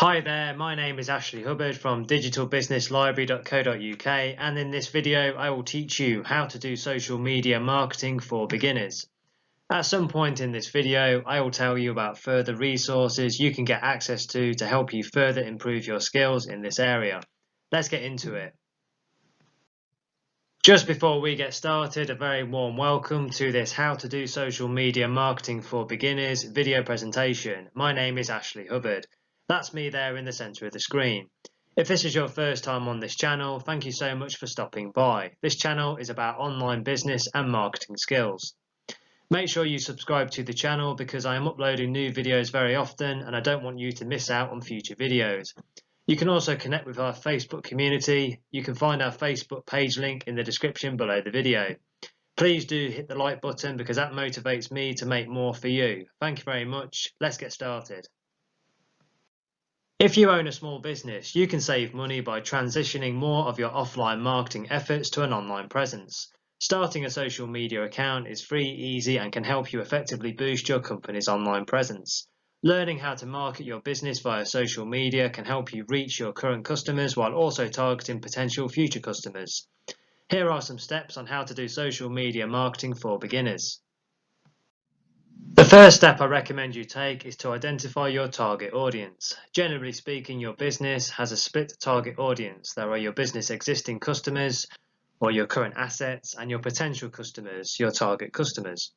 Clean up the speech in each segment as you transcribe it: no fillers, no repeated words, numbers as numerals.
Hi there, my name is Ashley Hubbard from digitalbusinesslibrary.co.uk, and in this video I will teach you how to do social media marketing for beginners. At some point in this video I will tell you about further resources you can get access to help you further improve your skills in this area. Let's get into it. Just before we get started, a very warm welcome to this How to Do Social Media Marketing for Beginners video presentation. My name is Ashley Hubbard. That's me there in the centre of the screen. If this is your first time on this channel, thank you so much for stopping by. This channel is about online business and marketing skills. Make sure you subscribe to the channel because I am uploading new videos very often and I don't want you to miss out on future videos. You can also connect with our Facebook community. You can find our Facebook page link in the description below the video. Please do hit the like button because that motivates me to make more for you. Thank you very much. Let's get started. If you own a small business, you can save money by transitioning more of your offline marketing efforts to an online presence. Starting a social media account is free, easy, and can help you effectively boost your company's online presence. Learning how to market your business via social media can help you reach your current customers while also targeting potential future customers. Here are some steps on how to do social media marketing for beginners. The first step I recommend you take is to identify your target audience. Generally speaking, your business has a split target audience. There are your business existing customers or your current assets and your potential customers, your target customers.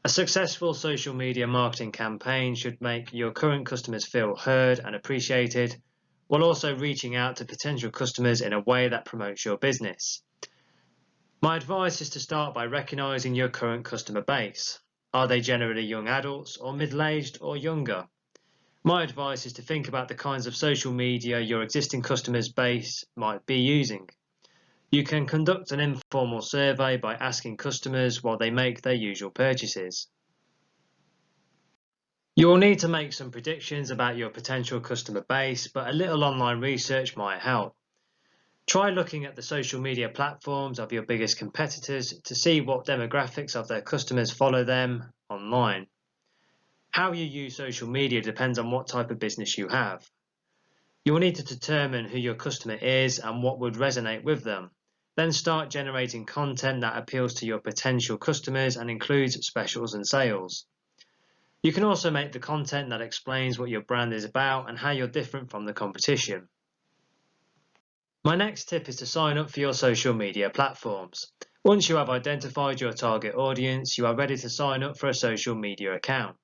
A successful social media marketing campaign should make your current customers feel heard and appreciated, while also reaching out to potential customers in a way that promotes your business. My advice is to start by recognizing your current customer base. Are they generally young adults or middle-aged or younger? My advice is to think about the kinds of social media your existing customers base might be using. You can conduct an informal survey by asking customers while they make their usual purchases. You will need to make some predictions about your potential customer base, but a little online research might help. Try looking at the social media platforms of your biggest competitors to see what demographics of their customers follow them online. How you use social media depends on what type of business you have. You will need to determine who your customer is and what would resonate with them. Then start generating content that appeals to your potential customers and includes specials and sales. You can also make the content that explains what your brand is about and how you're different from the competition. My next tip is to sign up for your social media platforms. Once you have identified your target audience, you are ready to sign up for a social media account.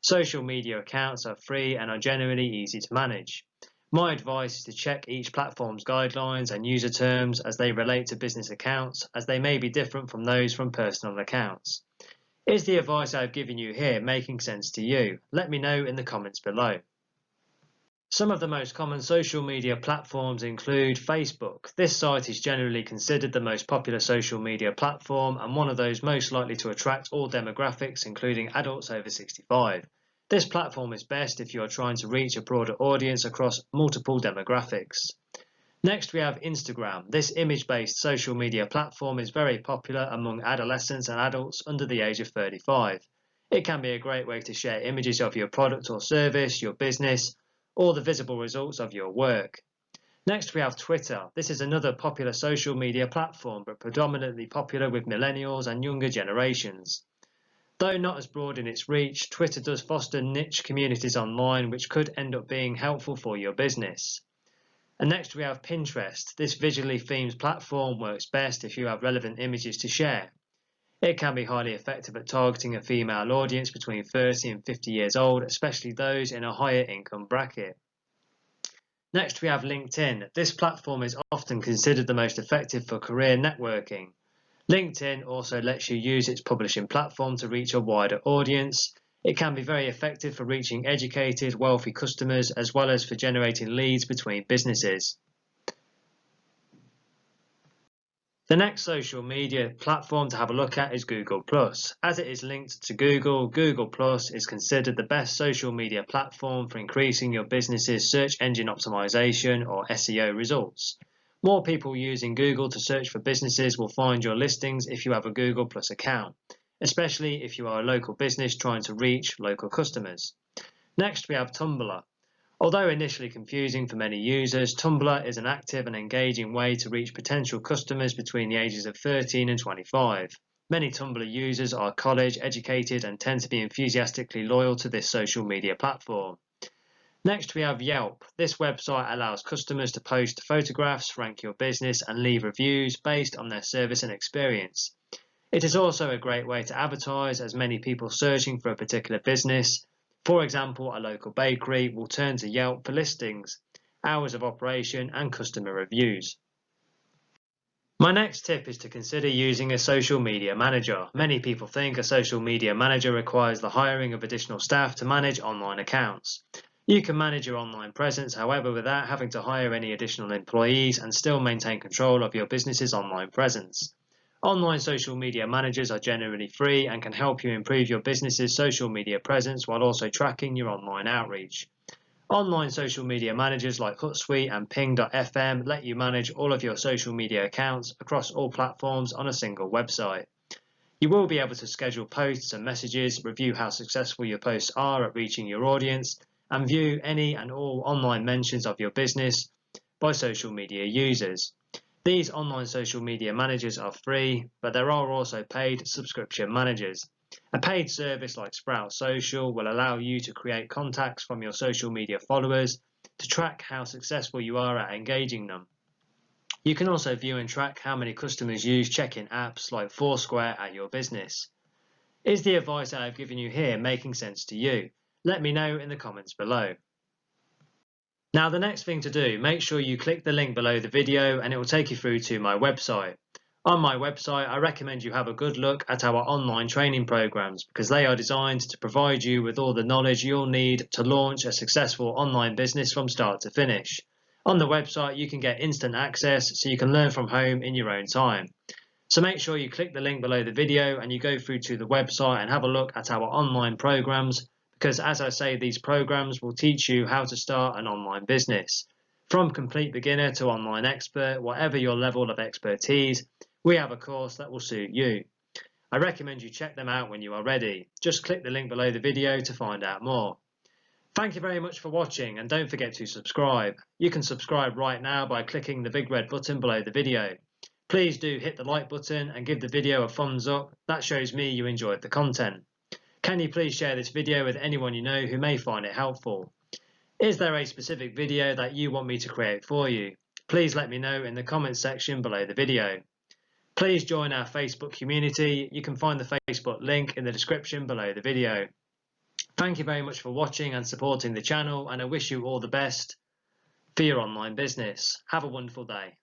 Social media accounts are free and are generally easy to manage. My advice is to check each platform's guidelines and user terms as they relate to business accounts, as they may be different from those from personal accounts. Is the advice I have given you here making sense to you? Let me know in the comments below. Some of the most common social media platforms include Facebook. This site is generally considered the most popular social media platform and one of those most likely to attract all demographics, including adults over 65. This platform is best if you are trying to reach a broader audience across multiple demographics. Next, we have Instagram. This image-based social media platform is very popular among adolescents and adults under the age of 35. It can be a great way to share images of your product or service, your business, or the visible results of your work. Next, we have Twitter. This is another popular social media platform, but predominantly popular with millennials and younger generations. Though not as broad in its reach, Twitter does foster niche communities online which could end up being helpful for your business. And next we have Pinterest. This visually themed platform works best if you have relevant images to share. It can be highly effective at targeting a female audience between 30 and 50 years old, especially those in a higher income bracket. Next we have LinkedIn. This platform is often considered the most effective for career networking. LinkedIn also lets you use its publishing platform to reach a wider audience. It can be very effective for reaching educated, wealthy customers as well as for generating leads between businesses. The next social media platform to have a look at is Google+. As it is linked to Google, Google+ is considered the best social media platform for increasing your business's search engine optimization or SEO results. More people using Google to search for businesses will find your listings if you have a Google+ account, especially if you are a local business trying to reach local customers. Next, we have Tumblr. Although initially confusing for many users, Tumblr is an active and engaging way to reach potential customers between the ages of 13 and 25. Many Tumblr users are college educated and tend to be enthusiastically loyal to this social media platform. Next, we have Yelp. This website allows customers to post photographs, rank your business, and leave reviews based on their service and experience. It is also a great way to advertise, as many people searching for a particular business, for example a local bakery, will turn to Yelp for listings, hours of operation, and customer reviews. My next tip is to consider using a social media manager. Many people think a social media manager requires the hiring of additional staff to manage online accounts. You can manage your online presence, however, without having to hire any additional employees and still maintain control of your business's online presence. Online social media managers are generally free and can help you improve your business's social media presence while also tracking your online outreach. Online social media managers like Hootsuite and Ping.fm let you manage all of your social media accounts across all platforms on a single website. You will be able to schedule posts and messages, review how successful your posts are at reaching your audience, and view any and all online mentions of your business by social media users. These online social media managers are free, but there are also paid subscription managers. A paid service like Sprout Social will allow you to create contacts from your social media followers to track how successful you are at engaging them. You can also view and track how many customers use check-in apps like Foursquare at your business. Is the advice I have given you here making sense to you? Let me know in the comments below. Now, the next thing to do, make sure you click the link below the video and it will take you through to my website. On my website, I recommend you have a good look at our online training programs because they are designed to provide you with all the knowledge you'll need to launch a successful online business from start to finish. On the website, you can get instant access so you can learn from home in your own time. So make sure you click the link below the video and you go through to the website and have a look at our online programs because, as I say, these programs will teach you how to start an online business. From complete beginner to online expert, whatever your level of expertise, we have a course that will suit you. I recommend you check them out when you are ready. Just click the link below the video to find out more. Thank you very much for watching and don't forget to subscribe. You can subscribe right now by clicking the big red button below the video. Please do hit the like button and give the video a thumbs up. That shows me you enjoyed the content. Can you please share this video with anyone you know who may find it helpful? Is there a specific video that you want me to create for you? Please let me know in the comments section below the video. Please join our Facebook community. You can find the Facebook link in the description below the video. Thank you very much for watching and supporting the channel, and I wish you all the best for your online business. Have a wonderful day.